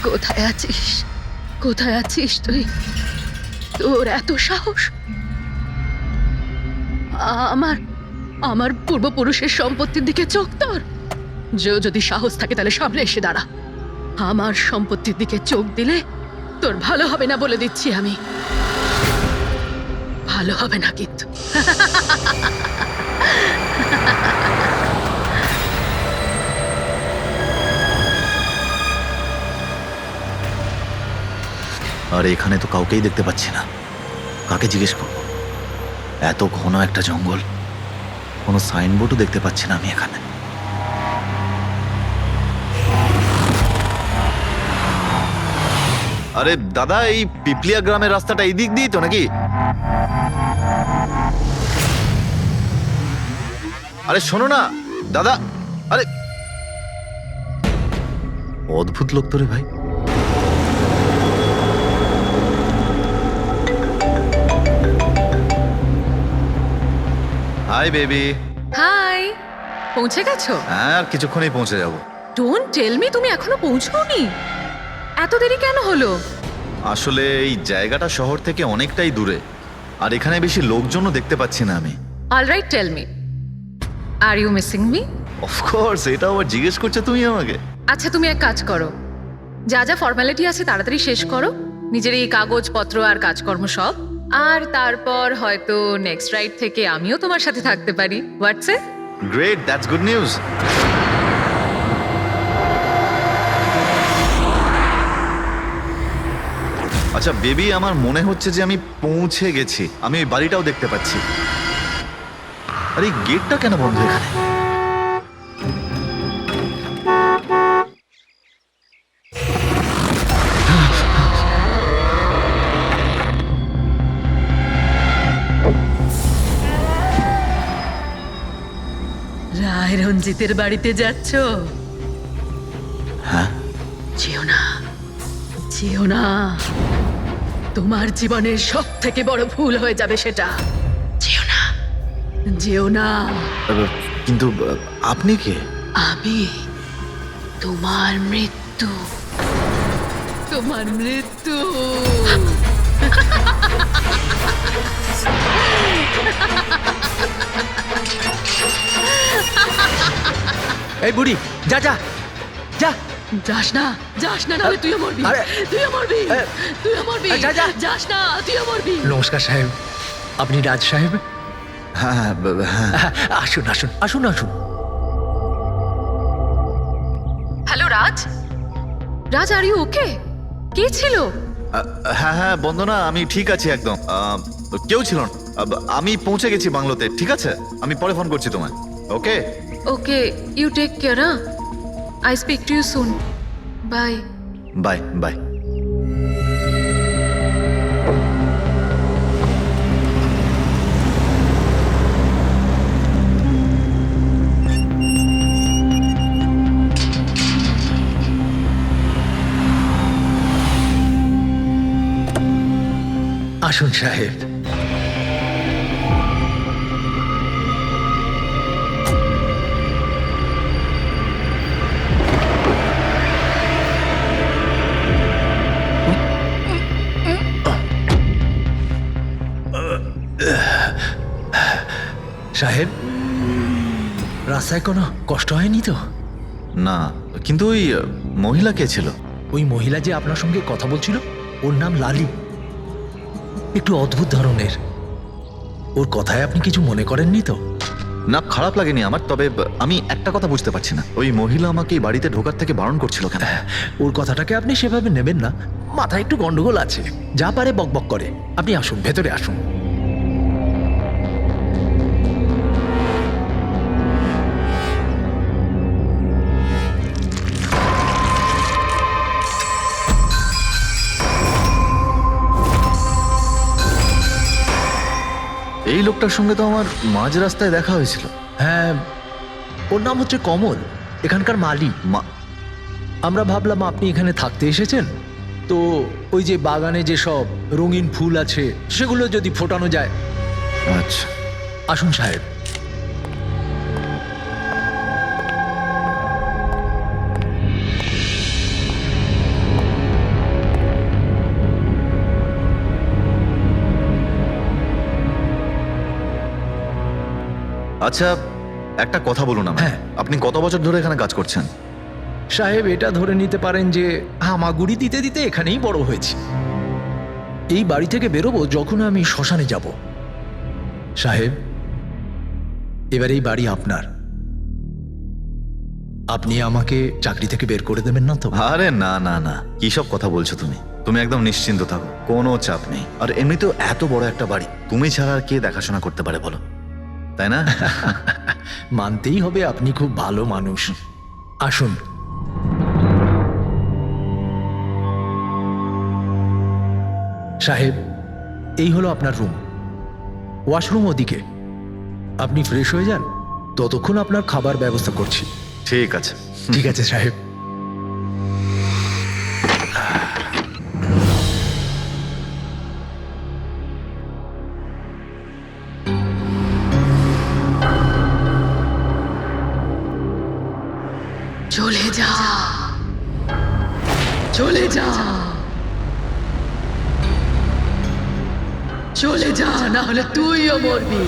কোথায় আছিস? কোথায় আছিস তুই? তোর এত সাহস? আমার আমার পূর্বপুরুষের সম্পত্তির দিকে চোখ তোর? যদি সাহস থাকে তাহলে সামনে এসে দাঁড়া। আমার সম্পত্তির দিকে চোখ দিলে তোর ভালো হবে না বলে দিচ্ছি আমি। ভালো হবে না কিন্তু। আর এখানে তো কাউকেই দেখতে পাচ্ছি না, কাকে জিজ্ঞেস করব? এত ঘন একটা জঙ্গল, কোনো সাইনবোর্ডও দেখতে পাচ্ছি না আমি এখানে। আরে দাদা, এই পিপলিয়া গ্রামের রাস্তাটা এই দিক দিয়ে তো নাকি? আরে শোনো না দাদা, আরে অদ্ভুত লোক তো রে ভাই। Hi baby. হাই, পৌঁছে গেছো? হ্যাঁ, আর কিছুক্ষণেই পৌঁছে যাব। ডোন্ট টেল মি তুমি এখনো পৌঁছোনি। এত দেরি কেন হলো? আসলে এই জায়গাটা শহর থেকে অনেকটাই দূরে, আর এখানে বেশি লোকজনও দেখতে পাচ্ছি না আমি। Alright, tell me, are you missing me? Of course, এটা আবার জিজ্ঞেস করছো তুমি আমাকে? আচ্ছা, তুমি এক কাজ করো, যা যা ফর্মালিটি আছে তাড়াতাড়ি শেষ করো, নিজের এই কাগজপত্র আর কাজকর্ম সব, আর তারপর হয়তো নেক্সট রাইড থেকে আমিও তোমার সাথে থাকতে পারি। WhatsApp? Great, that's good news. আচ্ছা বেবি, আমার মনে হচ্ছে যে আমি পৌঁছে গেছি। আমি ওই বাড়িটাও দেখতে পাচ্ছি। আরে এই গেটটা কেন বন্ধ এখানে? রায় রঞ্জিতের বাড়িতে যাচ্ছ? হ্যাঁ। যেও না, যেও না, তোমার জীবনের সব থেকে বড় ভুল হয়ে যাবে সেটা। যেও না, যেও না। কিন্তু আপনি কে? আমি তোমার মৃত্যু, তোমার মৃত্যু। এই বুড়ি, যা যা যা। যাস না, যাস না, নাহলে তুইও মরবি। আরে, তুইও মরবি, তুইও মরবি। যা, যা। যাস না, তুইও মরবি। নমস্কার সাহেব, আপনি রাজ সাহেব? হ্যাঁ হ্যাঁ হ্যাঁ। আসুন আসুন আসুন আসুন। Hello Raj, Raj, are you okay? কে ছিল? হ্যাঁ হ্যাঁ বন্দনা, আমি ঠিক আছি একদম। কেউ ছিল না। আমি পৌঁছে গেছি বাংলোতে। ঠিক আছে, আমি পরে ফোন করছি তোমায়। Okay okay, you take care. I speak to you soon. Bye. Bye bye. আসুন সাহেব। সাহেব, রাস্তায় কোনো কষ্ট হয়নি তো? না, কিন্তু ওই মহিলা কে ছিল? ওই মহিলা যে আপনার সঙ্গে কথা বলছিল, ওর নাম লালি। একটু অদ্ভুত ধরনের। ওর কথায় আপনি কিছু মনে করেননি তো? না, খারাপ লাগেনি আমার। তবে আমি একটা কথা বুঝতে পারছি না, ওই মহিলা আমাকে এই বাড়িতে ঢোকার থেকে বারণ করছিল কেন? ওর কথাটাকে আপনি সেভাবে নেবেন না, মাথায় একটু গন্ডগোল আছে, যা পারে বকবক করে। আপনি আসুন, ভেতরে আসুন। এই লোকটার সঙ্গে তো আমার মাঝ রাস্তায় দেখা হয়েছিল। হ্যাঁ, ওর নাম হচ্ছে কমল, এখানকার মালি। আমরা ভাবলাম আপনি এখানে থাকতে এসেছেন, তো ওই যে বাগানে যেসব রঙিন ফুল আছে সেগুলো যদি ফোটানো যায়। আচ্ছা, আসুন সাহেব। আচ্ছা, একটা কথা বলুন আমায়। হ্যাঁ। আপনি কত বছর ধরে এখানে কাজ করছেন? সাহেব, এটা ধরে নিতে পারেন যে হামাগুড়ি দিতে দিতে এখানেই বড় হয়েছি। এই বাড়ি থেকে বেরোবো যখন আমি শ্মশানে যাব। সাহেব, এবার এই বাড়ি আপনার। আপনি আমাকে চাকরি থেকে বের করে দেবেন না তো? আরে না না না, কি সব কথা বলছো তুমি? তুমি একদম নিশ্চিন্ত থাকো, কোনো চাপ নেই। আর এমনিতেও এত বড় একটা বাড়ি তুমি ছাড়া আর কে দেখাশোনা করতে পারে বলো, তাই না? মানতেই হবে আপনি খুব ভালো মানুষ। আসুন। সাহেব, এই হলো আপনার রুম। ওয়াশরুম ওদিকে। আপনি ফ্রেশ হয়ে যান, ততক্ষণ আপনার খাবার ব্যবস্থা করছি। ঠিক আছে। ঠিক আছে সাহেব। চলে যা, চলে যা, চলে যা, না হলে তুইও মরবি।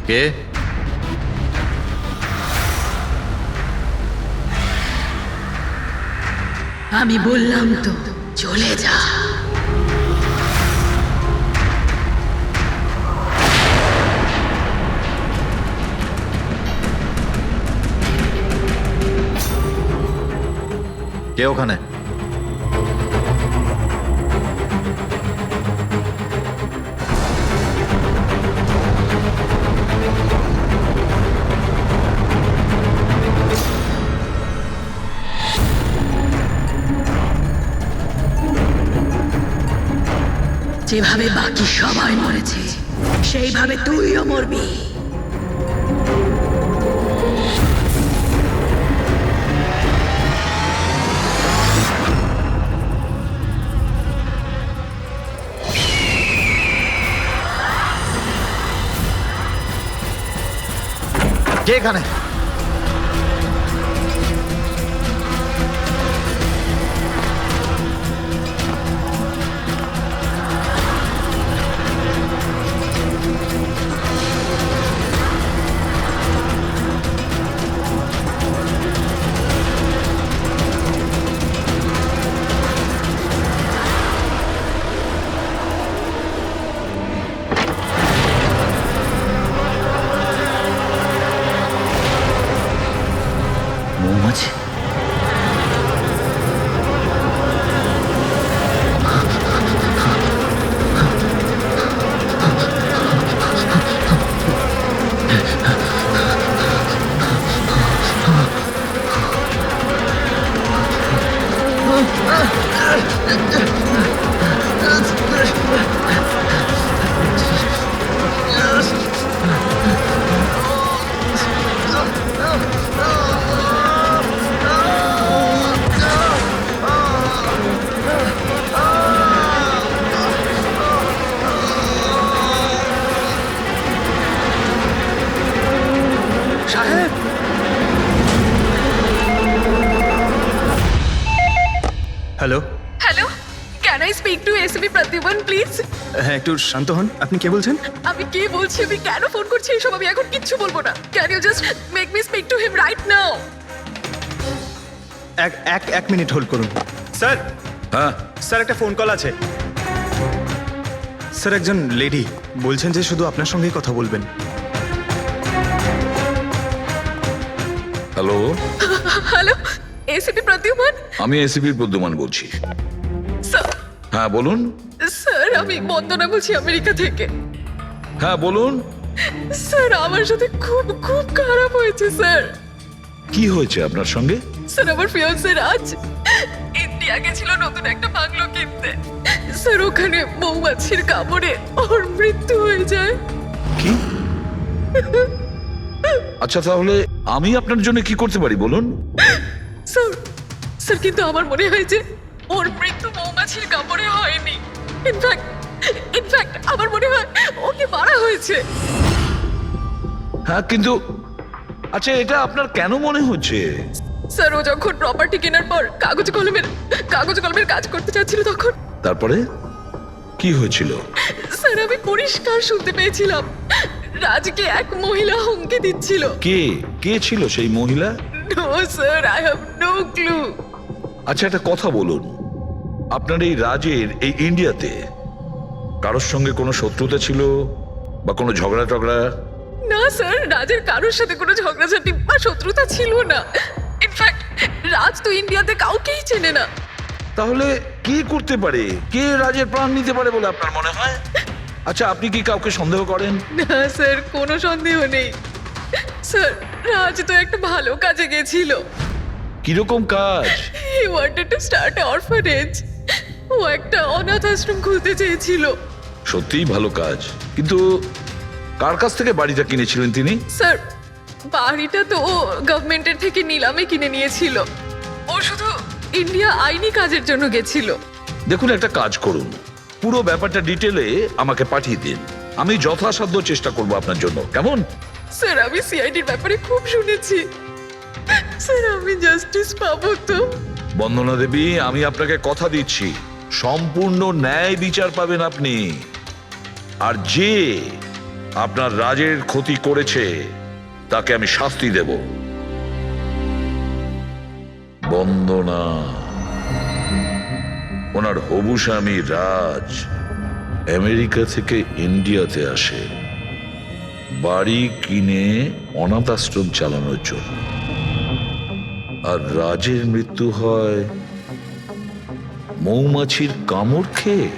কে? আমি বললাম তো, চলে যা। কে ওখানে? যেভাবে বাকি সবাই মরেছে সেইভাবে তুইও মরবি। কে এখানে? মৌমাছি? সাহেব, hello. Hello, can I speak to SB Pratiman please? হ্যাঁ, একটু শান্ত হন। আপনি কে বলছেন? আমি কি বলছি, আমি কেন ফোন করছি এসব আমি এখন কিচ্ছু বলবো না। Can you just make me speak to him right now? এক মিনিট হোল্ড করুন। স্যার, হ্যাঁ, স্যার একটা ফোন কল আছে। স্যার, একজন লেডি বলছেন যে শুধু আপনার সঙ্গেই কথা বলবেন। Hello, hello, SB Pratiman? আমি এসিপির প্রদ্যুমান বলছি। স্যার, হ্যাঁ বলুন। স্যার আমি বন্দনা বলছি আমেরিকা থেকে। হ্যাঁ বলুন, স্যার আমার সাথে খুব খুব খারাপ হয়েছে স্যার। কি হয়েছে আপনার সঙ্গে? স্যার আমার ফিয়ান্সে রাজ ইন্ডিয়া গেছিল নতুন একটা বাংলো কিনতে। স্যার ওখানে মৌমাছির কামড়ে ওর মৃত্যু হয়ে যায়। কি? আচ্ছা তাহলে আমি আপনার জন্য কি করতে পারি বলুন? স্যার, স্যার কিন্তু আমার মনে হয় যে ওর মৃত্যু মৌমাছির কামড়ে হয়নি। ইনফ্যাক্ট আমার মনে হয় ওকে মারা হয়েছে। হ্যাঁ কিন্তু আচ্ছা এটা আপনার কেন মনে হচ্ছে? স্যার ও যখন প্রপার্টি কেনার পর কাগজ কলমের কাজ করতে চাচ্ছিল তখন তারপরে কি হয়েছিল? স্যার আমি পরিষ্কার শুনতে পেয়েছিলাম রাজকে এক মহিলা হুমকি দিচ্ছিল। কে কে ছিল সেই মহিলা? No sir, I have no clue. আচ্ছা একটা কথা বলুন, আপনার এই রাজের এই ইন্ডিয়াতে কারোর সঙ্গে কোনো শত্রুতা ছিল বা কোনো ঝগড়া টগড়া? না স্যার, রাজের কারোর সাথে কোনো ঝগড়াঝাটি বা শত্রুতা ছিল না। ইনফ্যাক্ট রাজ তো ইন্ডিয়াতে কাউকেই চেনে না। তাহলে কি করতে পারে, কে রাজের প্রাণ নিতে পারে বলে আপনার মনে হয়? আচ্ছা আপনি কি কাউকে সন্দেহ করেন? না স্যার, কোনো সন্দেহ নেই। স্যার রাজ তো একটা ভালো কাজে গেছিল। কিরকম কাজ? He wanted to start a orphanage. ও একটা অনাথ আশ্রম খুলতে চেয়েছিল। সত্যিই ভালো কাজ, কিন্তু কার কাছ থেকে বাড়িটা কিনেছিলেন তিনি? স্যার বাড়িটা তো ও গভর্নমেন্টের থেকে নিলামে কিনে নিয়েছিল। ও শুধু ইন্ডিয়া আইনি কাজের জন্য গেছিল। দেখুন একটা কাজ করুন, পুরো ব্যাপারটা ডিটেলে আমাকে পাঠিয়ে দিন, আমি যথাসাধ্য চেষ্টা করব আপনার জন্য, কেমন? স্যার আমি সিআইডির ব্যাপারে খুব শুনেছি। স্যার আমি জাস্টিস পাবো তো? বন্দনা দেবী, আমি আপনাকে কথা দিচ্ছি সম্পূর্ণ ন্যায় বিচার পাবেন আপনি। আর যে আপনার রাজের ক্ষতি করেছে তাকে আমি শাস্তি দেব। বন্দনা, ওনার হবু স্বামী রাজ আমেরিকা থেকে ইন্ডিয়াতে আসে বাড়ি কিনে অনাথ আশ্রম চালানোর জন্য, আর রাজের মৃত্যু হয় মৌমাছির কামড় খেয়ে।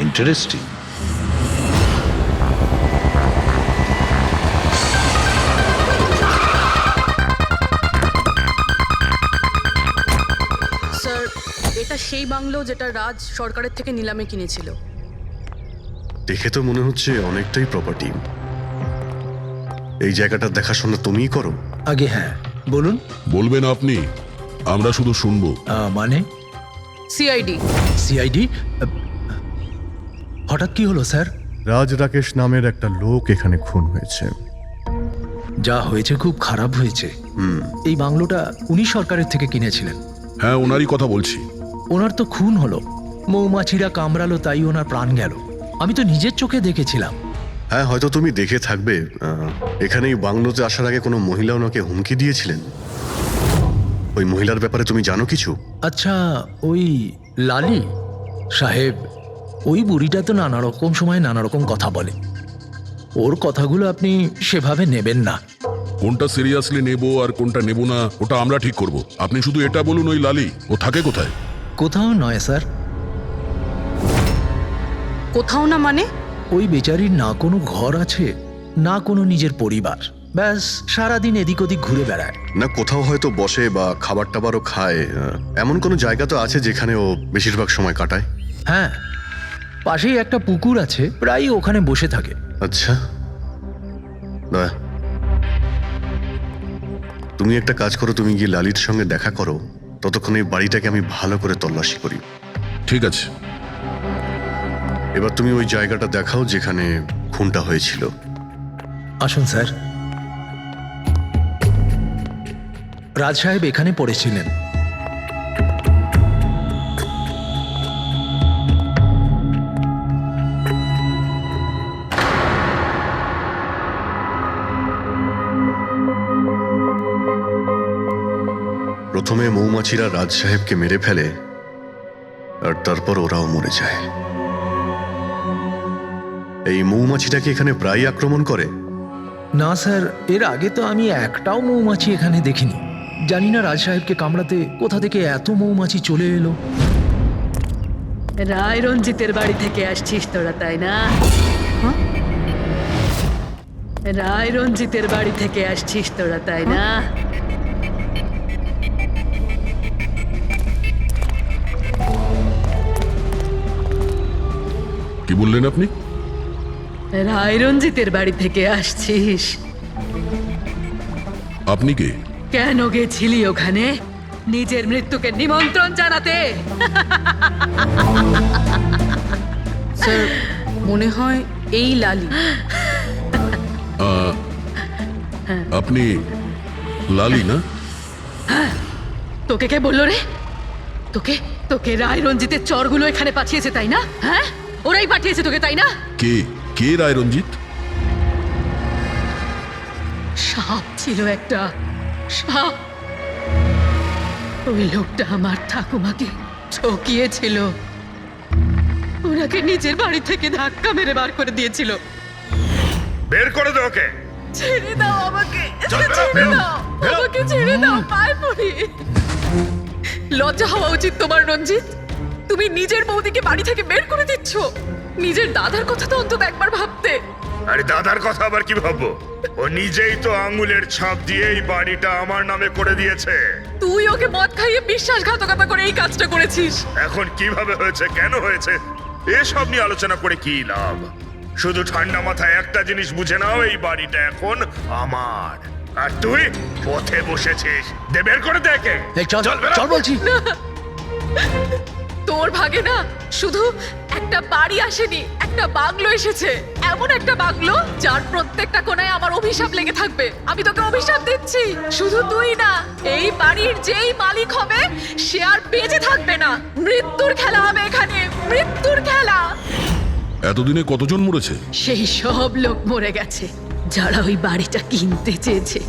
ইন্টারেস্টিং। স্যার এটা সেই বাংলো যেটা রাজ সরকারের থেকে নিলামে কিনেছিল। দেখে তো মনে হচ্ছে অনেকটাই প্রপার্টি। এই জায়গাটার দেখাশোনা তুমিই করো? আগে হ্যাঁ, বলুন। বলবেন আপনি, আমরা শুধু শুনবো। মানে সিআইডি। সিআইডি? হঠাৎ কি হলো স্যার? রাজ রাকেশ নামের একটা লোক এখানে খুন হয়েছে। যা হয়েছে খুব খারাপ হয়েছে। এই বাংলোটা উনি সরকারের থেকে কিনেছিলেন। হ্যাঁ, ওনারই কথা বলছি। ওনার তো খুন হলো, মৌমাছিরা কামড়ালো, তাই ওনার প্রাণ গেল। আমি তো নিজের চোখে দেখেছিলাম। হ্যাঁ, হয়তো তুমি দেখে থাকবে। এখানে এই বাংলোতে আসার আগে কোনো মহিলা ওনাকে হুমকি দিয়েছিলেন। ওই মহিলার ব্যাপারে তুমি জানো কিছু? আচ্ছা, ওই লালি সাহেব, ওই বুড়িটা তো নানা রকম সময় নানা রকম কথা বলে। ওর কথাগুলো আপনি সেভাবে নেবেন না। কোনটা সিরিয়াসলি নেব আর কোনটা নেব না ওটা আমরা ঠিক করব। আপনি শুধু এটা বলুন, ওই লালি ও থাকে কোথায়? কোথাও নয় স্যার। কোথাও না মানে? ওই বেচারির না কোনো ঘর আছে, না কোনো নিজের পরিবার। ব্যাস সারাদিন এদিক ওদিক ঘুরে বেড়ায়। না কোথাও হয়তো বসে বা খাবার টাবারও খায়, এমন কোনো জায়গা তো আছে যেখানে ও বেশিরভাগ সময় কাটায়? হ্যাঁ, পাশেই একটা পুকুর আছে, প্রায়ই ওখানে বসে থাকে। আচ্ছা, দয়া, তুমি একটা কাজ করো, তুমি গিয়ে লালির সঙ্গে দেখা করো। ততক্ষণ এই বাড়িটাকে আমি ভালো করে তল্লাশি করি। ঠিক আছে। এবার তুমি ওই জায়গাটা দেখাও যেখানে খুনটা হয়েছিল। আসুন স্যার। রাজ সাহেব এখানে পড়েছিলেন। প্রথমে মৌমাছিরা রাজ সাহেবকে মেরে ফেলে, আর তারপর ওরাও মরে যায়। এই মৌমাছিটাকে এখানে প্রায় আক্রমণ করে? না স্যার, এর আগে তো আমি একটাও মৌমাছি এখানে দেখিনি। জানি না রাজ সাহেবকে কামড়াতে কোথা থেকে এত মৌমাছি চলে এলো। রায় রঞ্জিতের বাড়ি থেকে আসছিস তোরা, তাই না? রায় রঞ্জিতের বাড়ি থেকে আসছিস তোরা, তাই না? কি বললেন আপনি? রায় রঞ্জিতের বাড়ি থেকে আসছিস? আপনি কে? কেন গেছিলি ওখানে? নিজের মৃত্যুকে নিমন্ত্রণ জানাতে? স্যার মনে হয় এই লালি। আপনি লালি না? তোকে কে বললো রে? তোকে তোকে রায় রঞ্জিতের চরগুলো এখানে পাঠিয়েছে তাই না? হ্যাঁ, ওরাই পাঠিয়েছে তোকে তাই না? কে কে রায় রঞ্জিত? সাপ ছিল একটা, সাপ। ওই লোকটা আমার ঠাকুমাকে ঠকিয়েছিল, ওনাকে নিজের বাড়ি থেকে ধাক্কা মেরে বার করে দিয়েছিল। বের করে দে ওকে। ছেড়ে দাও আমাকে, চল, বেরো, ছেড়ে বেরো, দাও বেরো। আমাকে, ছেড়ে দাও, পায়ে পড়ি। লজ্জা হওয়া উচিত তোমার রঞ্জিত, তুমি নিজের বৌদিকে বাড়ি থেকে বের করে দিচ্ছ। নিজের দাদার কথা তো অন্তত একবার ভাবতে। আরে দাদার কথা আবার কি ভাববো? ও নিজেই তো আঙুলের ছাপ দিয়ে এই বাড়িটা আমার নামে করে দিয়েছে। তুই ওকে মদ খাইয়ে বিশ্বাসঘাতকতা করে এই কাজটা করেছিস। এখন কিভাবে হয়েছে, কেন হয়েছে, এসব নিয়ে আলোচনা করে কি লাভ? শুধু ঠান্ডা মাথায় একটা জিনিস বুঝে নাও, এই বাড়িটা এখন আমার, আর তুই পথে বসেছিস। দে, বের করে দেখে। এই চল বেরো। চল বলছি। তোর ভাগে না শুধু একটা বাড়ি আসেনি, একটা বাংলো এসেছে। এমন একটা বাংলো যার প্রত্যেকটা কোণায় আমার অভিশাপ লেগে থাকবে। আমি তোকে অভিশাপ দিচ্ছি, শুধু তুই না, এই বাড়ির যেই মালিক হবে সে আর বেঁচে থাকবে না। মৃত্যুর খেলা হবে এখানে, মৃত্যুর খেলা। এতদিনে কতজন মরেছে? সেই সব লোক মরে গেছে যারা ওই বাড়িটা কিনতে চেয়েছে।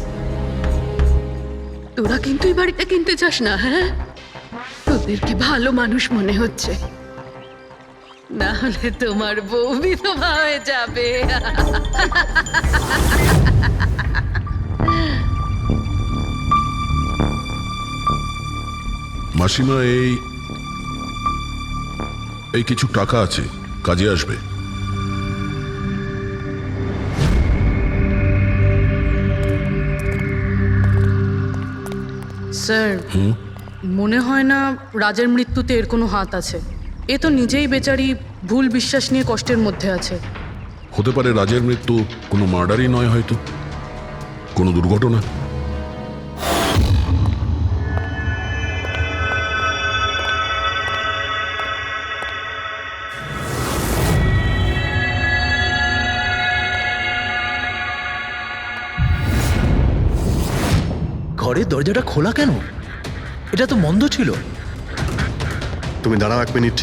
তোরা কিন্তু এই বাড়িটা কিনতে চাস না, হ্যাঁ? তোদেরকে ভালো মানুষ মনে হচ্ছে, না হলে তোমার বউ বিধবা হয়ে যাবে। মাসিমা, এই কিছু টাকা আছে, কাজে আসবে। স্যার, মনে হয় না রাজের মৃত্যুতে এর কোনো হাত আছে। এ তো নিজেই বেচারি ভুল বিশ্বাস নিয়ে কষ্টের মধ্যে আছে। হতে পারে রাজের মৃত্যু কোনো মার্ডারই নয়, হয়তো কোনো দুর্ঘটনা। ঘরের দরজাটা খোলা কেন? এটা তো বন্ধ ছিল। তুমি দাঁড়াও 1 মিনিট।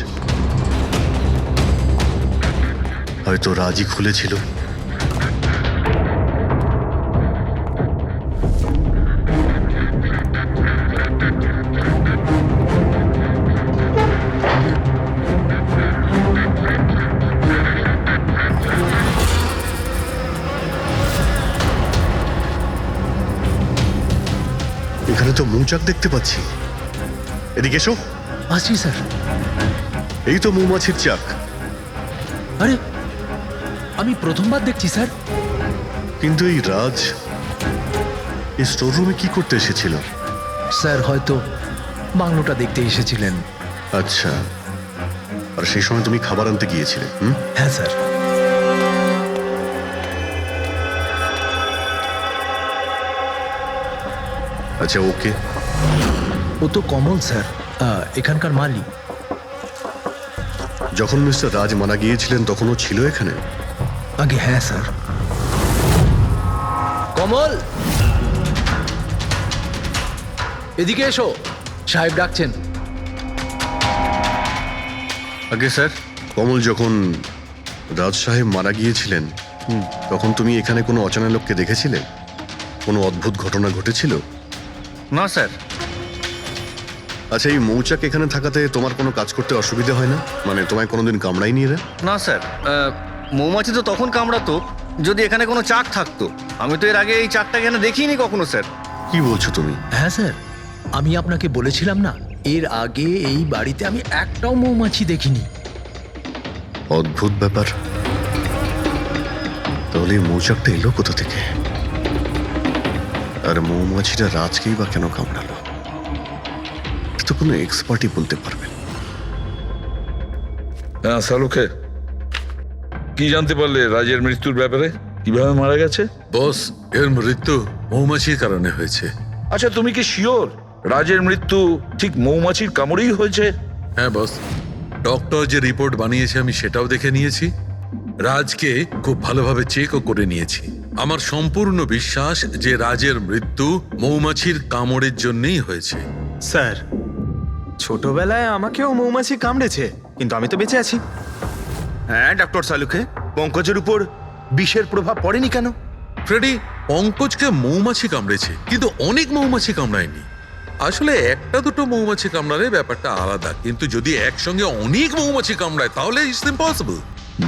হয়তো রাজি খুলেছিল। এখানে তো মৌচাক দেখতে পাচ্ছি। এদিকে এসো। আসছি স্যার। এই তো মৌমাছির চাক। আরে, আমি প্রথমবার দেখছি স্যার। কিন্তু এই রাজ এই স্টোর রুমে কি করতে এসেছিল? স্যার হয়তো বাংলোটা দেখতে এসেছিলেন। আচ্ছা, আর সেই সময় তুমি খাবার আনতে গিয়েছিলে? হ্যাঁ স্যার। আচ্ছা, ওকে। ও তো কমল স্যার, এখানকার মালিক। যখন মিস্টার রাজ মারা গিয়েছিলেন তখন ও ছিল এখানে? আগে হ্যাঁ স্যার। কমল, এদিকে এসো, সাহেব ডাকছেন। আগে স্যার, কমল যখন রাজ সাহেব মারা গিয়েছিলেন তখন তুমি এখানে কোনো অচেনা লোককে দেখেছিলে? কোনো অদ্ভুত ঘটনা ঘটেছিল? না স্যার। আচ্ছা, এই মৌচাক এখানে থাকাতে তোমার কোনো কাজ করতে অসুবিধা হয় না? মানে তোমায় কোনোদিন কামড়ায়নি এরা? না স্যার, মৌমাছি তো তখন কামড়াতো যদি এখানে কোনো চাক থাকতো। আমি তো এর আগে এই চাকটা এখানে দেখিনি কখনো স্যার। কি বলছো তুমি? হ্যাঁ স্যার, আমি আপনাকে বলেছিলাম না, এর আগে এই বাড়িতে আমি একটাও মৌমাছি দেখিনি। অদ্ভুত ব্যাপার। তাহলে এই মৌচাকটা এলো কোথা থেকে? আর মৌমাছিটা রাজকেই বা কেন কামড়ালো? তো কোনো এক্সপার্টই বলতে পারবেন। হ্যাঁ সালুকে, কি জানতে পারলে রাজের মৃত্যুর ব্যাপারে? কিভাবে মারা গেছে? বস, এর মৃত্যু মৌমাছির কারণে হয়েছে। আচ্ছা, তুমি কি শিওর রাজের মৃত্যু ঠিক মৌমাছির কামড়েই হয়েছে? হ্যাঁ বস, ডক্টর যে রিপোর্ট বানিয়েছে আমি সেটাও দেখে নিয়েছি। রাজকে খুব ভালোভাবে চেকও করে নিয়েছি। আমার সম্পূর্ণ বিশ্বাস যে রাজের মৃত্যু মৌমাছির কামড়ের জন্যই হয়েছে। স্যার, ছোটবেলায় আমাকেও মৌমাছি কামড়েছে, কিন্তু আমি তো বেঁচে আছি। হ্যাঁ ডক্টর সালুখে, পঙ্কজের উপর বিষের প্রভাব পড়েনি কেন? ফ্রেডি, পঙ্কজকে মৌমাছি কামড়েছে, কিন্তু অনেক মৌমাছি কামড়ায়নি। আসলে একটা দুটো মৌমাছি কামড়ালে ব্যাপারটা আলাদা, কিন্তু যদি একসঙ্গে অনেক মৌমাছি কামড়ায় তাহলে ইটস ইম্পসিবল।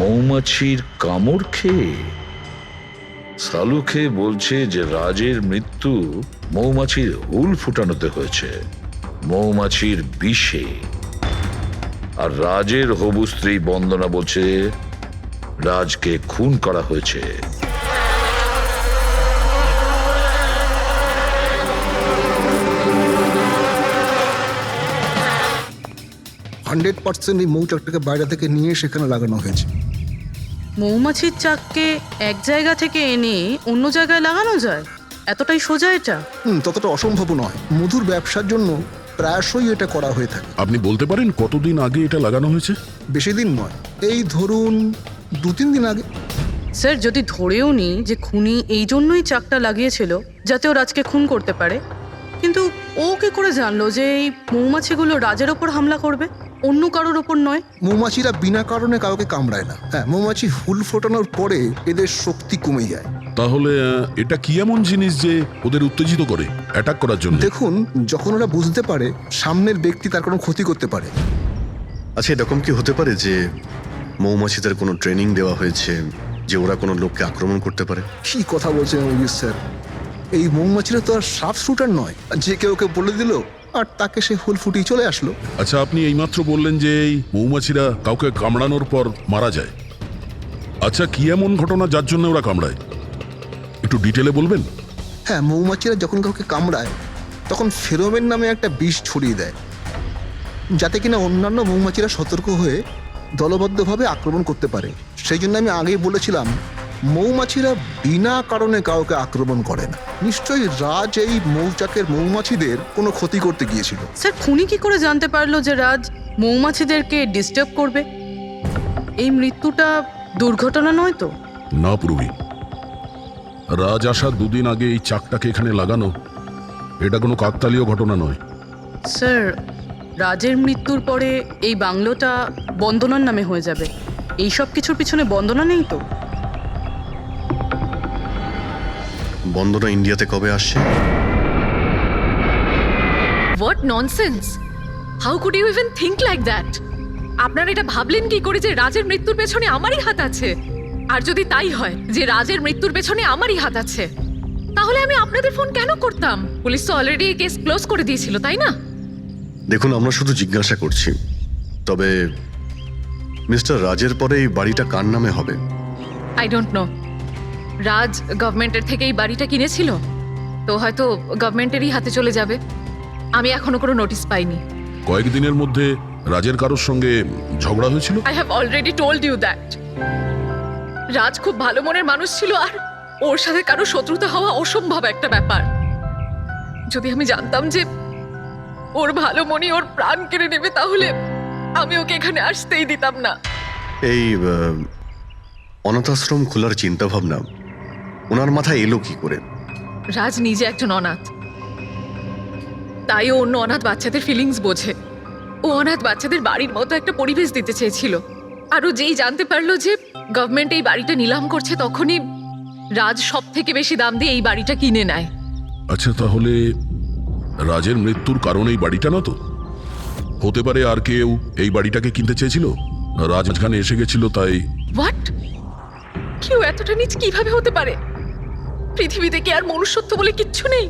মৌমাছির কামড় খেয়ে সালুখে বলছে যে রাজের মৃত্যু মৌমাছির হুল ফুটানোতে হয়েছে, মৌমাছির বিষে। আর রাজের হবু স্ত্রী বন্দনা বলছে রাজকে খুন করা হয়েছে। 100% এই মৌচাকটাকে বাইরে থেকে নিয়ে সেখানে লাগানো হয়েছে। মৌমাছির চাককে এক জায়গা থেকে এনে অন্য জায়গায় লাগানো যায়? এতটাই সোজা এটা? ততটা অসম্ভব নয়। মধুর ব্যবসার জন্য প্রায়শই এটা করা হয়ে থাকে। আপনি বলতে পারেন কতদিন আগে এটা লাগানো হয়েছে? বেশি দিন নয়, এই ধরুন 2-3 দিন আগে। স্যার, যদি ধরেও নি যে খুনি এই জন্যই চাকটা লাগিয়েছিল যাতে ও রাজকে খুন করতে পারে, কিন্তু ও কি করে জানলো যে এই মৌমাছিগুলো রাজের ওপর হামলা করবে, অন্য কারোর ওপর নয়? মৌমাছিরা বিনা কারণে কাউকে কামড়ায় না। হ্যাঁ, মৌমাছি হুল ফোটানোর পরে এদের শক্তি কমে যায়। তাহলে এটা কি এমন জিনিস যে ওদের উত্তেজিত করে অ্যাটাক করার জন্য? দেখুন, যখন ওরা বুঝতে পারে সামনের ব্যক্তি তার কোনো ক্ষতি করতে পারে। আচ্ছা, এরকম কি হতে পারে যে মৌমাছিদের কোনো ট্রেনিং দেওয়া হয়েছে যে ওরা কোনো লোককে আক্রমণ করতে পারে? কি কথা বলছেন অভিজিৎ স্যার? এই মৌমাছিরা তো আর সাফ শুটার নয় যে কেউ ওকে বলে দিল আর তাকে সে হুল ফুটিয়ে চলে আসলো। আচ্ছা, আপনি এইমাত্র বললেন যে এই মৌমাছিরা কাউকে কামড়ানোর পর মারা যায়। আচ্ছা, কি এমন ঘটনা যার জন্য ওরা কামড়ায়, একটু ডিটেলে বলবেন? হ্যাঁ, মৌমাছিরা যখন কাউকে কামড়ায় তখন ফেরোমেন নামে একটা বিষ ছড়িয়ে দেয়, যাতে কিনা অন্যান্য মৌমাছিরা সতর্ক হয়ে দলবদ্ধভাবে আক্রমণ করতে পারে। সেই জন্য আমি আগেই বলেছিলাম মৌমাছিরা বিনা কারণে কাউকে আক্রমণ করে না। নিশ্চয়ই রাজ এই মৌচাকের মৌমাছিদের কোনো ক্ষতি করতে গিয়েছিল। স্যার, খুনি কি করে জানতে পারলো যে রাজ মৌমাছিদেরকে ডিস্টার্ব করবে? এই মৃত্যুটা দুর্ঘটনা নয় তো? না পূর্বী, রাজ আসার 2 দিন আগে এই চাকটাকে এখানে লাগানো এটা কোনো কাকতালীয় ঘটনা নয়। স্যার, রাজের মৃত্যুর পরে এই বাংলোটা বন্দনার নামে হয়ে যাবে। এই সব কিছুর পিছনে বন্দনা নেই তো? বন্দনা ইন্ডিয়াতে কবে আসছে? What nonsense! How could you even think like that? আপনারা এটা ভাবলেন কি করে যে রাজের মৃত্যুর পেছনে আমারই হাত আছে? আর যদি তাই হয় যে রাজের মৃত্যুর পেছনে আমারই হাত আছে, তাহলে আমি আপনাদের ফোন কেন করতাম? পুলিশ তো অলরেডি কেস ক্লোজ করে দিয়েছিল, তাই না? দেখুন, আমরা শুধু জিজ্ঞাসা করছি। তবে মিস্টার রাজের পরে এই বাড়িটা কার নামে হবে? I don't know. রাজ গভর্নমেন্টের থেকে এই বাড়িটা কিনেছিল, তো হয়তো গভর্নমেন্টেরই হাতে চলে যাবে। আমি এখনো কোনো নোটিশ পাইনি। কয়েকদিনের মধ্যে রাজের কারোর সঙ্গে ঝগড়া হয়েছিল? I have already told you that. Raj খুব ভালো মনের মানুষ ছিল, আর ওর সাথে কারো শত্রুতা হওয়া অসম্ভব একটা ব্যাপার। যদি আমি জানতাম যে ওর ভালো মনই ওর প্রাণ কেড়ে নেবে, তাহলে আমি ওকে এখানে আসতেই দিতাম না। এই অনাথাশ্রম খোলার চিন্তা ভাবনা ওনার মাথায় এলো কি করে? রাজ নিজে একজন অনাথ, তাই ও অন্য অনাথ বাচ্চাদের ফিলিংস বোঝে। ও অনাথ বাচ্চাদের বাড়ির মতো একটা পরিবেশ দিতে চেয়েছিল। আর ও যেই জানতে পারলো যে গভর্নমেন্ট এই বাড়িটা নিলাম করছে, তখনই রাজ সব থেকে বেশি দাম দিয়ে এই বাড়িটা কিনে নেয়। আচ্ছা, তাহলে রাজের মৃত্যুর কারণ এই বাড়িটা না তো? হতে পারে আর কেউ এই বাড়িটাকে কিনতে চেয়েছিল, রাজ এখানে এসে গেছিল তাই। হোয়াট? কেউ এতটা নিচ কিভাবে হতে পারে? পৃথিবীতে কি আর মনুষ্যত্ব বলে কিচ্ছু নেই?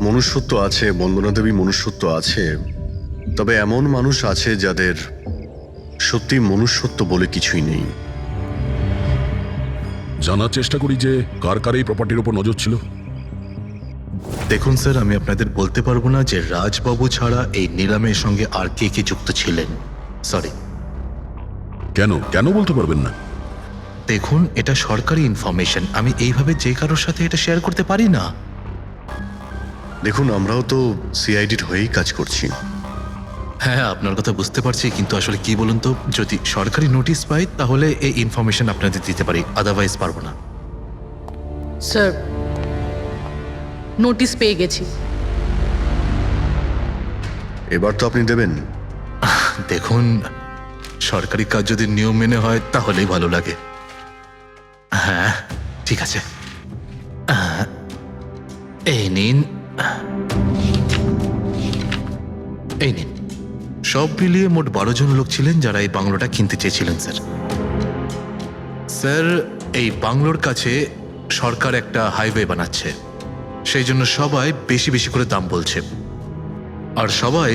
মনুষ্যত্ব আছে বন্দনা দেবী, মনুষ্যত্ব আছে। তবে এমন মানুষ আছে যাদের সত্যি মনুষ্যত্ব বলে কিছুই নেই। জানার চেষ্টা করি যে কার কার এই প্রপার্টির উপর নজর ছিল। দেখুন স্যার, আমি আপনাদের বলতে পারবো না যে রাজবাবু ছাড়া এই নিলামের সঙ্গে আর কে কে যুক্ত ছিলেন। সরি। কেন কেন বলতে পারবেন না? দেখুন, এটা সরকারি ইনফরমেশন, আমি এইভাবে যে কারোর সাথে এটা শেয়ার করতে পারি না। দেখুন, আমরাও তো সিআইডির হয়েই কাজ করছি। হ্যাঁ, আপনার কথা বুঝতে পারছি, কিন্তু আসলে কি বলুন তো, যদি সরকারি নোটিশ পাই তাহলে এই ইনফরমেশন আপনাদের দিতে পারি, আদারওয়াইজ পারবো না। স্যার, নোটিশ পেয়ে গেছি। এবার তো আপনি দেবেন। দেখুন, সরকারি কাজ যদি নিয়ম মেনে হয় তাহলেই ভালো লাগে। হ্যাঁ, ঠিক আছে। এই নিন, এই নিন। সব মিলিয়ে মোট 12 জন লোক ছিলেন যারা এই বাংলোটা কিনতে চেয়েছিলেন স্যার। স্যার, এই বাংলোর কাছে সরকার একটা হাইওয়ে বানাচ্ছে, সেই জন্য সবাই বেশি বেশি করে দাম বলছে, আর সবাই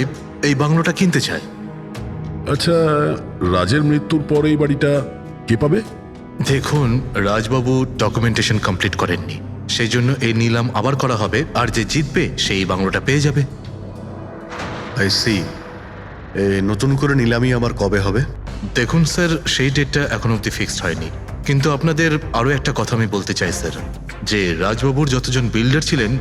এই বাংলোটা কিনতে চায়। আচ্ছা, রাজের মৃত্যুর পরে এই বাড়িটা কে পাবে? দেখুন, রাজবাবু ডকুমেন্টেশন কমপ্লিট করেননি, সেই জন্য এই নিলাম আবার করা হবে, আর যে জিতবে সেই বাংলোটা পেয়ে যাবে। I see. নতুন করে নিলামি আবার কবে হবে? দেখুন স্যার, সেই ডেটটা এখন অবধি ফিক্সড হয়নি, কিন্তু আপনাদের আরও একটা কথা আমি বলতে চাই স্যার, যে রাজবাবুর যতজন বিল্ডার ছিলেন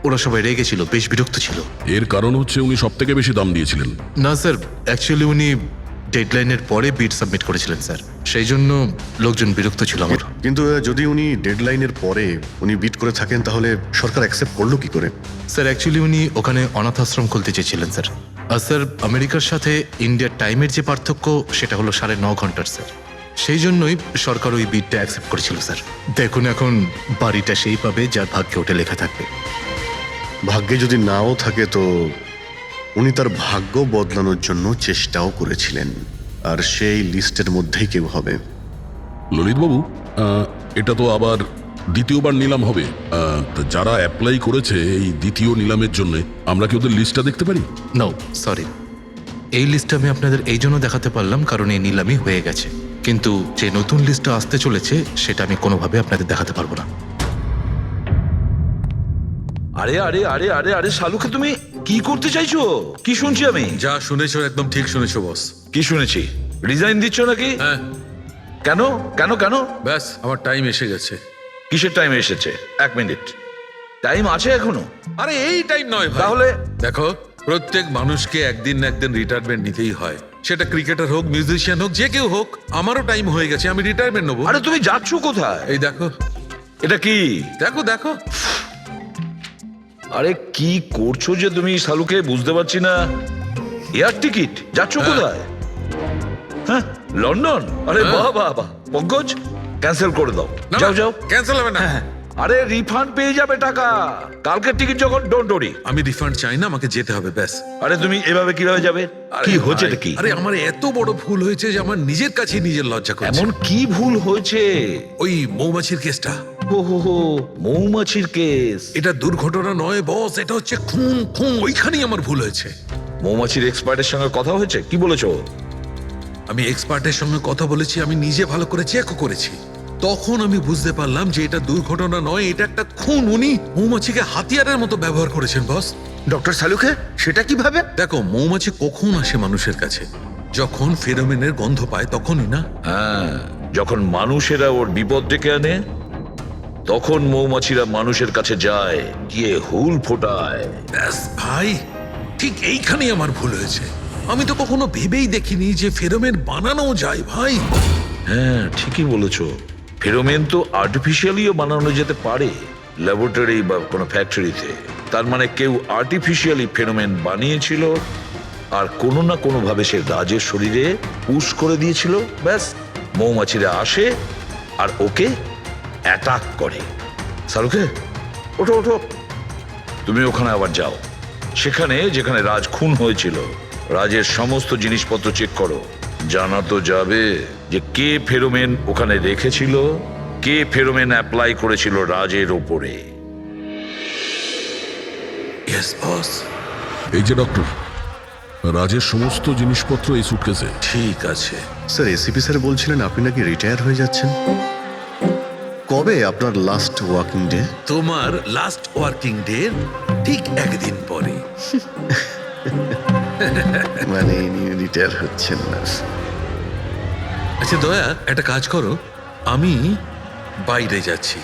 ওরা সবাই রেগে ছিল, বেশ বিরক্ত ছিল। এর কারণ হচ্ছে উনি সব থেকে বেশি দাম দিয়েছিলেন। না স্যার, অ্যাকচুয়ালি উনি ডেডলাইনের পরে বিড সাবমিট করেছিলেন স্যার, সেই জন্য লোকজন বিরক্ত ছিল আমার। কিন্তু যদি উনি ডেডলাইনের পরে উনি বিট করে থাকেন তাহলে সরকার অ্যাকসেপ্ট করলো কি করে? স্যার, অ্যাকচুয়ালি উনি ওখানে অনাথ আশ্রম খুলতে চেয়েছিলেন স্যার। আর স্যার, আমেরিকার সাথে ইন্ডিয়ার টাইমের যে পার্থক্য সেটা হলো 9.5 ঘন্টার স্যার, সেই জন্যই সরকার ওই বিডটা অ্যাকসেপ্ট করেছিল স্যার। দেখুন, এখন বাড়িটা সেই পাবে যার ভাগ্যে ওটা লেখা থাকবে। ভাগ্যে যদি নাও থাকে তো উনি তার ভাগ্য বদলানোর জন্য চেষ্টাও করেছিলেন, আর সেই লিস্টের মধ্যেই কেউ হবে। ললিতবাবু, এটা তো আবার দ্বিতীয়বার নিলাম হবে। তো যারা অ্যাপ্লাই করেছে এই দ্বিতীয় নিলামের জন্য, আমরা কি ওদের লিস্টটা দেখতে পারি? নো, সরি, এই লিস্টটা আমি আপনাদের এই জন্য দেখাতে পারলাম কারণ এই নিলামই হয়ে গেছে, কিন্তু যে নতুন লিস্টটা আসতে চলেছে সেটা আমি কোনোভাবে আপনাদের দেখাতে পারবো না। আরে আরে আরে আরে আরে শালুকে, তুমি কি করতে চাইছো? কি শুনছি আমি? যা শুনেছো একদম ঠিক শুনেছো বস। কি শুনেছি? রিজাইন দিচ্ছ নাকি? হ্যাঁ। কেন কেন কেন? ব্যাস, আমার টাইম এসে গেছে। কিসের টাইম এসেছে? 1 মিনিট, টাইম আছে এখনো? আরে এই টাইম নয় ভাই। তাহলে দেখো, প্রত্যেক মানুষকে একদিন না একদিন রিটায়ারমেন্ট নিতেই হয়, সেটা ক্রিকেটার হোক, মিউজিশিয়ান হোক, যে কেউ হোক। আমারও টাইম হয়ে গেছে, আমি রিটায়ারমেন্ট নেবো। আরে তুমি যাচ্ছ কোথায়? এই দেখো। এটা কি? দেখো দেখো। আরে কি করছো যে তুমি শালুকে, বুঝতে পারছি না। এয়ার টিকিট, যাচ্ছ কোথায়? হ্যাঁ, লন্ডন? আরে বাহ বাহ বাহ। পঙ্কজ, ক্যান্সেল করে দাও, যাও যাও। ক্যান্সেল হবে না। আরে রিফান্ড পেয়ে যাবে টাকা, কালকের টিকিট যখন, ডোন্ট ওরি। আমি রিফান্ড চাই না, আমাকে যেতে হবে ব্যাস। আরে তুমি এভাবে কিভাবে যাবে? কি হচ্ছে কি? আরে আমার এত বড় ভুল হয়েছে যে আমার নিজের কাছে নিজের লজ্জা করছে। এমন কি ভুল হয়েছে? ওই মৌমাছির কেসটা। হো হো হো, মৌমাছির কেস। এটা দুর্ঘটনা নয় বস, এটা হচ্ছে খুন। খুন, ওইখানেই আমার ভুল হয়েছে। মৌমাছির এক্সপার্টের সঙ্গে কথা হয়েছে? কি বলেছো? আমি এক্সপার্টের সঙ্গে কথা বলেছি, আমি নিজে ভালো করে চেকও করেছি। তখন আমি বুঝতে পারলাম যে এটা দুর্ঘটনা নয়, এটা একটা খুন। উনি মৌমাছিকে হাতিয়ারের মতো ব্যবহার করেছেন বস। ডক্টর শালুকে, সেটা কিভাবে? দেখো, মৌমাছি কখন আসে মানুষের কাছে? যখন ফেরোমেনের গন্ধ পায় তখনই না? হ্যাঁ, যখন মানুষেরা ওর বিপদ ডেকে আনে তখন মৌমাছিরা মানুষের কাছে যায়, গিয়ে হুল ফোটায়। ব্যাস ভাই, ঠিক এইখানেই আমার ভুল হয়েছে। আমি তো কখনো ভেবেই দেখিনি যে ফেরোমেন বানানো যায় ভাই। হ্যাঁ, ঠিকই বলেছো। ফেরোমেন তো আর্টিফিশিয়ালিও বানানো যেতে পারে, ল্যাবরেটরি বা কোনো ফ্যাক্টরিতে। তার মানে কেউ আর্টিফিশিয়ালি ফেরোমেন বানিয়েছিল, আর কোনো না কোনো ভাবে সে রাজের শরীরে পুশ করে দিয়েছিল। ব্যাস, মৌমাছিরা আসে আর ওকে অ্যাটাক করে। শালুকে, ওঠো ওঠো, তুমি ওখানে আবার যাও, সেখানে যেখানে রাজ খুন হয়েছিল রাজের সমস্ত জিনিসপত্র চেক করো। জানা তো যাবে যে কে ফেরোমেন ওখানে রেখেছিল, কে ফেরোমেন অ্যাপ্লাই করেছিল রাজের ওপরে। Yes boss. এই যে ডক্টর, রাজের সমস্ত জিনিসপত্র এই সুটকেসে। ঠিক আছে স্যার, এসিপি স্যার বলছিলেন আপনি নাকি রিটায়ার হয়ে যাচ্ছেন। কবে আপনার লাস্ট ওয়ার্কিং ডে? তোমার লাস্ট ওয়ার্কিং ডে ঠিক একদিন পরে। মানে ইনি রিটায়ার হচ্ছেন না। আচ্ছা দয়া, একটা কাজ করো, আমি বাইরে যাচ্ছি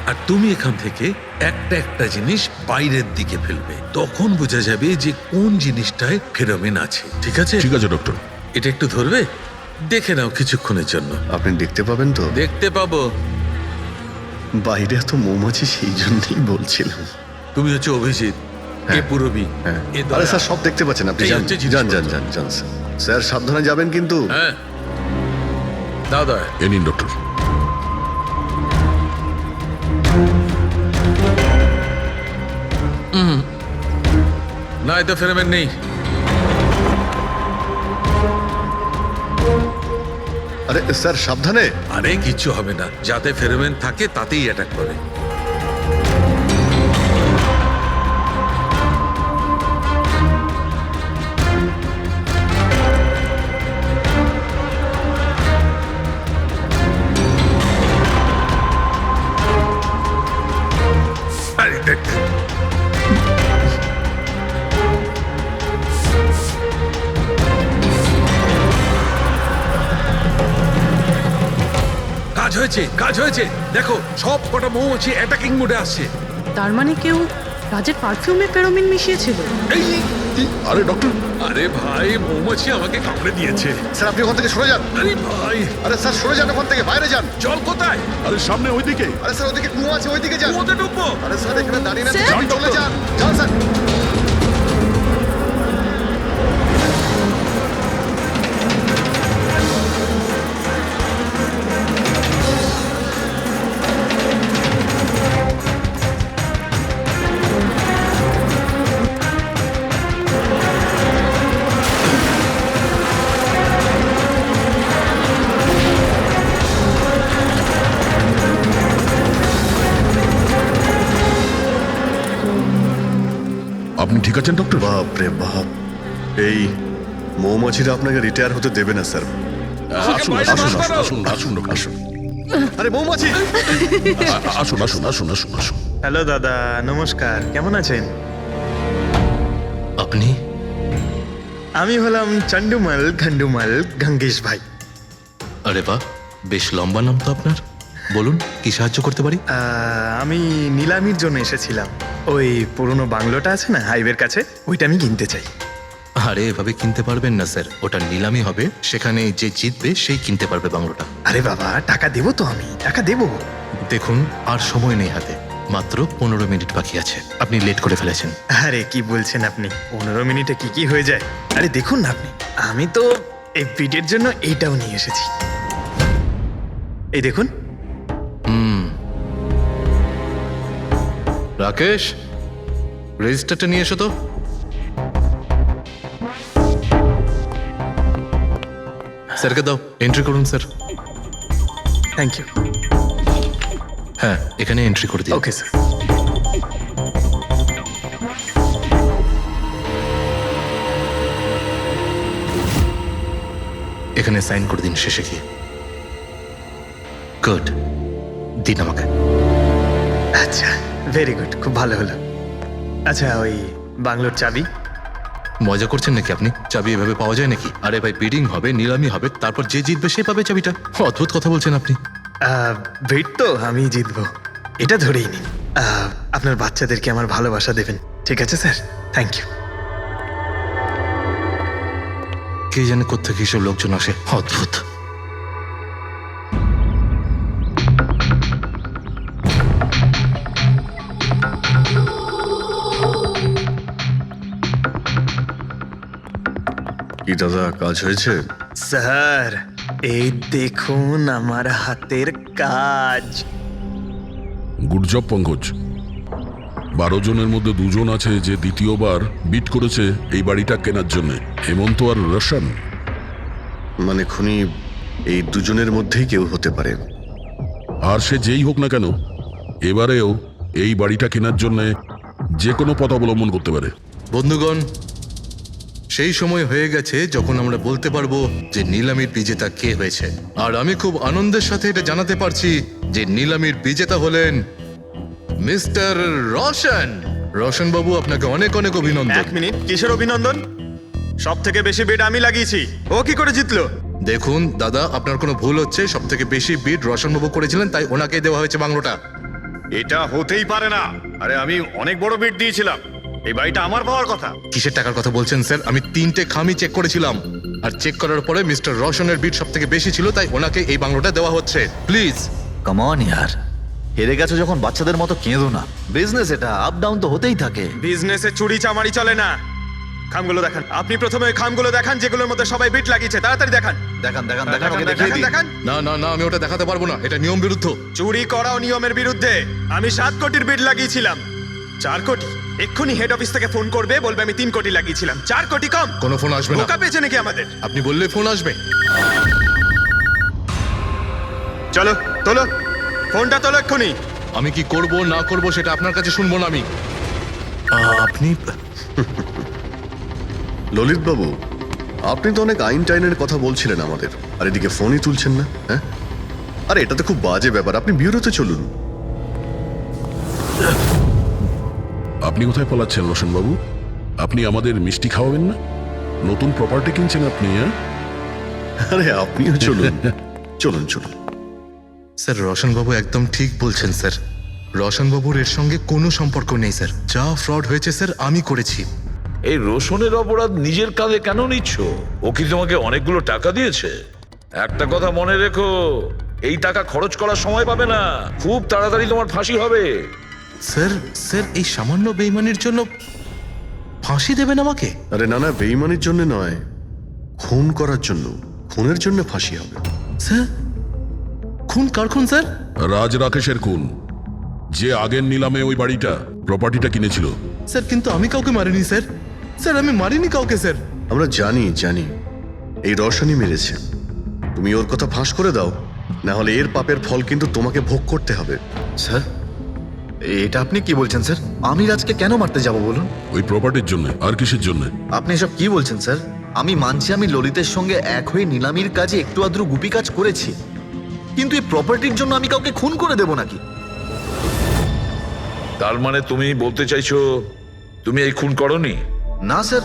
আর তুমি এখান থেকে একটা একটা জিনিস বাইরের দিকে ফেলবে, তখন বোঝা যাবে যে কোন জিনিসটায় ফেরোমেন আছে। ঠিক আছে? ঠিক আছে ডক্টর। এটা একটু ধরবে, দেখে নাও কিছুক্ষণের জন্য। আপনি দেখতে পাবেন তো? দেখতে পাবো। বাইরে এত মৌমাছি, সেই জন্যই বলছিলাম। তুমি হচ্ছে অভিজিৎ, এ পুরবি হ্যাঁ এ আরে দয়া। স্যার সব দেখতে পাচ্ছেন আপনি এই যান হচ্ছে যান জিনিসপত্র। যান যান যান স্যার। স্যার সাবধানে যাবেন কিন্তু হ্যাঁ দাদা এ নিন ডক্টর। না এতে ফেরবেন নেই। আরে স্যার সাবধানে। আরে কিচ্ছু হবে না, যাতে ফেরোমেন থাকে তাতেই অ্যাটাক করে। আরে দেখ। কাজ হয়েছে, কাজ হয়েছে। দেখো সব কটা মৌমাছি অ্যাটাকিং মোডে আসছে। তার মানে কেউ রাজের পারফিউমে ফেরোমিন মিশিয়েছিল। এই আরে ডক্টর, আরে ভাই, মৌমাছি আমাকে কামড়ে দিয়েছে। স্যার আপনি ওখান থেকে সরে যান। আরে ভাই, আরে স্যার সরে যান ওখান থেকে, বাইরে যান। জল কোথায়? আরে সামনে ওইদিকে। আরে স্যার ওদিকে কুয়ো আছে, ওইদিকে যান। কুয়োতে ডুববো? আরে স্যার এখানে দাঁড়িয়ে না স্যার? যান, চলে যান। যান স্যার। আপনি ঠিক আছেন ডক্টর? বাপ রে বাপ, এই মৌমাছিরা আপনাকে রিটায়ার হতে দেবে না স্যার। আসুন বাইরে আসুন বার করো। আসুন আসুন ডক্টর, আসুন। আরে মৌমাছি! আসুন আসুন আসুন আসুন আসুন। হ্যালো দাদা, নমস্কার, কেমন আছেন? আপনি? আমি হলাম চন্ডুমাল ঘন্ডুমাল গঙ্গেশ ভাই। আরে বাহ, বেশ লম্বা নাম তো আপনার। বলুন কি সাহায্য করতে পারি? আমি নিলামির জন্য এসেছিলাম। ওই পুরনো বাংলোটা আছে না হাইওয়ের কাছে, ওইটা আমি কিনতে চাই। আরে এভাবে কিনতে পারবেন না স্যার, ওটা নিলামি হবে, সেখানে যে জিতবে সেই কিনতে পারবে বাংলোটা। আরে বাবা, টাকা দেবো তো, আমি টাকা দেবো। দেখুন আর সময় নেই হাতে, মাত্র 15 মিনিট বাকি আছে, আপনি লেট করে ফেলেছেন। আরে কি বলছেন আপনি, 15 মিনিটে কি কি হয়ে যায়? আরে দেখুন না আপনি, আমি তো এই বিটের জন্য এইটাও নিয়ে এসেছি। এই দেখুন। রাকেশ, রেজিস্টারটা নিয়ে এসো তো। স্যারকে দাও, এন্ট্রি করুন স্যার। Thank you. হ্যাঁ, এখানে এন্ট্রি করে দিন। Okay sir. এখানে সাইন করে দিন শেষে গিয়ে। গুড, দিন আমাকে। আচ্ছা, ভেরি গুড, খুব ভালো হলো। আচ্ছা, ওই বাংলোর চাবি? মজা করছেন নাকি আপনি? চাবি এভাবে পাওয়া যায় নাকি? আরে ভাই, বিডিং হবে, নিলামি হবে, তারপর যে জিতবে সে পাবে চাবিটা। অদ্ভুত কথা বলছেন আপনি। ভেট তো আমি জিতবো, এটা ধরেই নিন। আপনার বাচ্চাদেরকে আমার ভালোবাসা দেবেন, ঠিক আছে স্যার? Thank you. কে জানে কোত্থেকে এসব লোকজন আসে, অদ্ভুত। কি দাদা, কাজ হয়েছে? স্যার, এই দেখুন আমার হাতের কাজ। Good job Pankaj. 12 জনের মধ্যে 2 জন আছে যে দ্বিতীয়বার বিট করেছে এই বাড়িটা কেনার জন্য, হেমন্ত আর রোশন। মানে খুনি এই দুজনের মধ্যেই কেউ হতে পারে। আর সে যেই হোক না কেন, এবারেও এই বাড়িটা কেনার জন্য যে কোনো পথ অবলম্বন করতে পারে। বন্ধুগণ, সেই সময় হয়ে গেছে যখন আমরা বলতে পারবো যে নিলামির বিজেতা কে হয়েছে। আর আমি খুব আনন্দের সাথে এটা জানাতে পারছি যে নিলামির বিজেতা হলেন মিস্টার রোশন। রোশন বাবু, আপনাকে অনেক অনেক অভিনন্দন। 1 মিনিট, কিসের অভিনন্দন? সব থেকে বেশি বিট আমি লাগিয়েছি, ও কি করে জিতলো? দেখুন দাদা, আপনার কোনো ভুল হচ্ছে। সব থেকে বেশি বিট রোশন বাবু করেছিলেন, তাই ওনাকে দেওয়া হয়েছে বাংলোটা। এটা হতেই পারে না। আরে আমি অনেক বড় বিট দিয়েছিলাম, এই বাড়িটা আমার পাওয়ার কথা। কিসের টাকার কথা বলছেন স্যার? আমি 3টে খামি চেক করেছিলাম, আর চেক করার পরে মিস্টার রোশনের বিট সব থেকে বেশি ছিল, তাই ওনাকে এই বাংলোটা দেওয়া হচ্ছে। প্লিজ। কাম অন ইয়ার, হেরে গেছো যখন বাচ্চাদের মতো কেঁদো না। বিজনেস এটা, আপ ডাউন তো হতেই থাকে। বিজনেসে চুরি চামারি চলে না। খামগুলো দেখান, আপনি প্রথমে ওই খামগুলো দেখান যেগুলোর মধ্যে সবাই বিট লাগিয়েছে। তাড়াতাড়ি দেখান। দেখান দেখান দেখান, দেখান, ওকে দেখিয়ে দেখান, দিই। দেখান। না না না, আমি ওটা দেখাতে পারবো না, এটা নিয়ম বিরুদ্ধ। চুরি করাও নিয়মের বিরুদ্ধে। আমি 7 কোটির বিট লাগিয়েছিলাম। 4 কোটি? এক্ষুনি হেড অফিস থেকে ফোন করবে, বলবে আমি 3 কোটি লাগিয়েছিলাম। 4 কোটি কম? কোনো ফোন আসবে না। বোকা পেয়েছে নাকি আমাদের? আপনি বললে ফোন আসবে। চলো তোলো, ফোনটা তোলো এক্ষুনি। আমি কি করব না করব সেটা আপনার কাছে শুনবো না আমি। আপনি ললিত বাবু, আপনি তো অনেক আইন টাইনের কথা বলছিলেন আমাদের, আর এদিকে ফোনই তুলছেন না। হ্যাঁ, আরে এটা তো খুব বাজে ব্যাপার। আপনি বিউরোতে চলুন। আপনি কোথায় পলাচ্ছেন রোশন বাবু? আপনি আমাদের মিষ্টি খাওয়াবেন না? নতুন প্রপার্টি কিনছেন আপনি, হ্যাঁ? আরে আপনিও চলুন, চলুন চলুন। স্যার রোশনবাবু একদম ঠিক বলছেন স্যার। রোশনবাবুর এর সঙ্গে কোনো সম্পর্ক নেই স্যার। যা ফ্রড হয়েছে স্যার আমি করেছি। এই রোশনের অপরাধ নিজের কাঁধে কেন নিচ্ছ? ও কি তোমাকে অনেকগুলো টাকা দিয়েছে? একটা কথা মনে রেখো, এই টাকা খরচ করার সময় পাবে না। খুব তাড়াতাড়ি তোমার ফাঁসি হবে। স্যার স্যার এই সামান্য বেইমানির জন্য ফাঁসি দেবেন আমাকে? আরে না না, বেইমানির জন্য নয়, খুন করার জন্য। খুনের জন্য ফাঁসি হবে। স্যার খুন কার খুন স্যার? রাজ রাকেশের খুন, যে আগের নিলামে ওই বাড়িটা প্রপার্টিটা কিনেছিল। স্যার কিন্তু আমি কাউকে মারিনি স্যার। স্যার আমি মারিনি কাউকে স্যার। আমরা জানি জানি এই রশনই মেরেছে। তুমি ওর কথা ফাঁস করে দাও, না হলে এর পাপের ফল কিন্তু তোমাকে ভোগ করতে হবে। স্যার, এটা আপনি কি বলছেন স্যার? আমি রাজকে কেন মারতে যাব বলুন? ওই প্রপার্টির জন্য। আর কিসের জন্য? আপনি এসব কি বলছেন স্যার? আমি মানছি আমি ললিতের সঙ্গে এক হয়ে নিলামির কাজে একটু আদ্রু গুপি কাজ করেছি, কিন্তু এই প্রপার্টির জন্য আমি কাউকে খুন করে দেব নাকি? তার মানে তুমি বলতে চাইছো তুমি এই খুন করনি? না স্যার।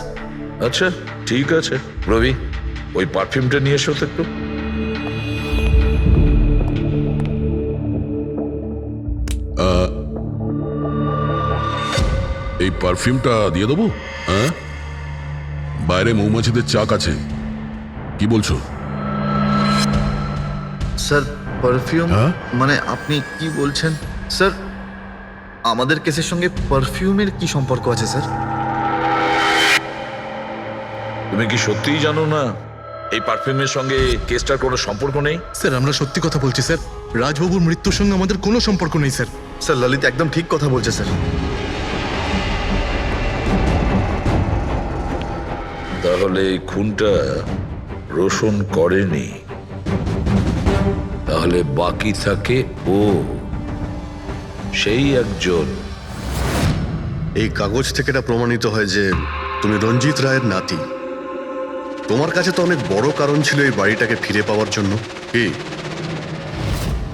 আচ্ছা ঠিক আছে, রবি ওই পারফিউমটা নিয়ে এসো তো একটু। এই পারফিউমটা দিয়ে দেবো? হ্যাঁ, বাইরে মৌমাছিদের চাক আছে, কি বলছো? স্যার পারফিউম হ্যাঁ? মানে আপনি কি বলছেন স্যার? আমাদের কেসের সঙ্গে পারফিউমের কি সম্পর্ক আছে স্যার? তুমি কি সত্যিই জানো না এই পারফিউমের সঙ্গে কেসটার কোনো সম্পর্ক নেই? স্যার আমরা সত্যি কথা বলছি স্যার। রাজবাবুর মৃত্যুর সঙ্গে আমাদের কোনো সম্পর্ক নেই স্যার। স্যার ললিত একদম ঠিক কথা বলছে স্যার। তাহলে এই খুনটা রোশন করেনি, তাহলে বাকি থাকে ও, সেই একজন। এই কাগজ থেকে এটা প্রমাণিত হয় যে তুমি রঞ্জিত রায়ের নাতি। তোমার কাছে তো অনেক বড় কারণ ছিল এই বাড়িটাকে ফিরে পাওয়ার জন্য। কি?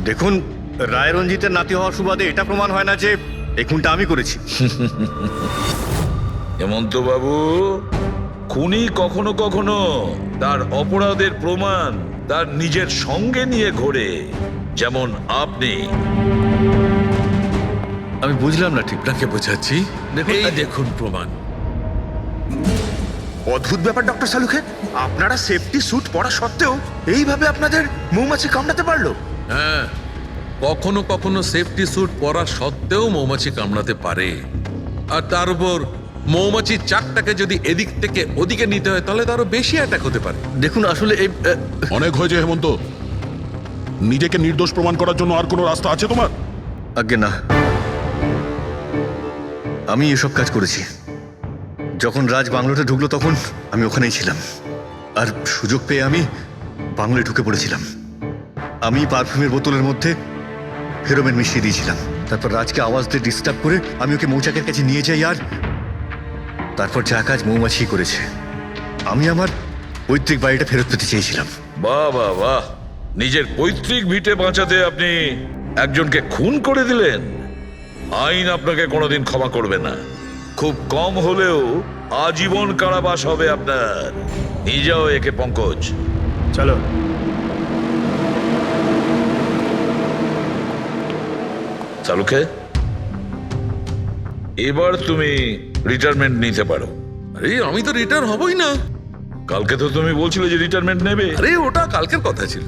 দেখুন, রায় রঞ্জিতের নাতি হওয়ার সুবাদে এটা প্রমাণ হয় না যে এই খুনটা আমি করেছি। হেমন্ত বাবু, খুনি কখনো কখনো তার অপরাধের প্রমাণ তার নিজের সঙ্গে নিয়ে ঘোরে, যেমন আপনি। আমি বুঝলাম না ঠিক। আপনাকে বোঝাচ্ছি, এই দেখুন প্রমাণ। অদ্ভুত ব্যাপার ডক্টর সালুখে, আপনারা সেফটি স্যুট পরা সত্ত্বেও এইভাবে আপনাদের মৌমাছি কামড়াতে পারলো? হ্যাঁ, কখনো কখনো সেফটি স্যুট পরা সত্ত্বেও মৌমাছি কামড়াতে পারে। আর তার উপর মৌমাছির চাকটাকে যদি এদিক থেকে ওদিকে নিতে হয় তাহলে তারও বেশি অ্যাটাক হতে পারে। দেখুন আসলে এই অনেক হয়েছে হেমন্ত, নিজেকে নির্দোষ প্রমাণ করার জন্য আর কোনো রাস্তা আছে তোমার? আজ্ঞে না, আমি এসব কাজ করেছি। যখন রাজ বাংলোতে ঢুকলো তখন আমি ওখানেই ছিলাম, আর সুযোগ পেয়ে আমি বাংলোয় ঢুকে পড়েছিলাম। আমি পারফিউমের বোতলের মধ্যে ফেরোমেন মিশিয়ে দিয়েছিলাম। তারপর রাজকে আওয়াজ দিয়ে ডিস্টার্ব করে আমি ওকে মৌচাকের কাছে নিয়ে যাই, আর তারপর যা কাজ মৌমাছি করেছে। আমি আমার পৈতৃক বাড়িটা ফেরত পেতে চেয়েছিলাম। বাহ বাহ বাহ, নিজের পৈতৃক ভিটে বাঁচাতে আপনি একজনকে খুন করে দিলেন। আইন আপনাকে কোনোদিন ক্ষমা করবে না। খুব কম হলেও আজীবন কারাবাস হবে আপনার। নিয়ে যাও একে পঙ্কজ। চলো। চালুকে, এবার তুমি রিটায়ারমেন্ট নিতে পারো। আরে আমি তো রিটায়ার হবই না। কালকে তো তুমি বলছিলে যে রিটায়ারমেন্ট নেবে। আরে ওটা কালকের কথা ছিল।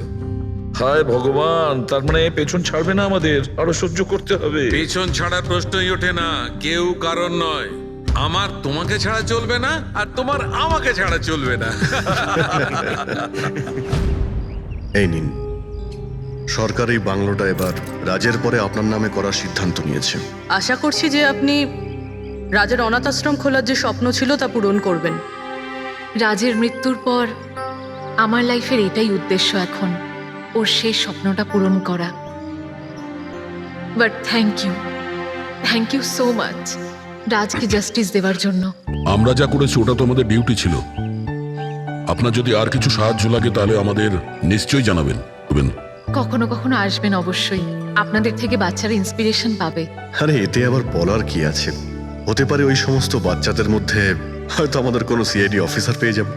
হায় ভগবান, তার মানে পেছন ছাড়বে না আমাদের, আরো সহ্য করতে হবে। পেছন ছাড়ার প্রশ্নই ওঠে না, কেউ কারণ নয়। আমার তোমাকে ছাড়া চলবে না, আর তোমার আমাকে ছাড়া চলবে না। এই নিন, সরকার এই বাংলোটা এবার রাজের পরে আপনার নামে করার সিদ্ধান্ত নিয়েছে। আশা করছি যে আপনি রাজের অনাথ আশ্রম খোলার যে স্বপ্ন ছিল তা পূরণ করবেন। রাজের মৃত্যুর পর আমার লাইফের এটাই উদ্দেশ্য এখন, ওর শেষ স্বপ্নটা পূরণ করা। But thank you so much রাজকে জাস্টিস দেওয়ার জন্য। আমরা যা করেছি ওটা তো আমাদের ডিউটি ছিল। আপনার যদি আর কিছু সাহায্য লাগে তাহলে আমাদের নিশ্চয়ই জানাবেন। কখনো কখনো আসবেন অবশ্যই, আপনাদের থেকে বাচ্চারা ইন্সপিরেশন পাবে। আরে এতে আবার বলার কি আছে, হতে পারে ওই সমস্ত বাচ্চাদের মধ্যে হয়তো আমাদের কোনো সিআইডি অফিসার পেয়ে যাব।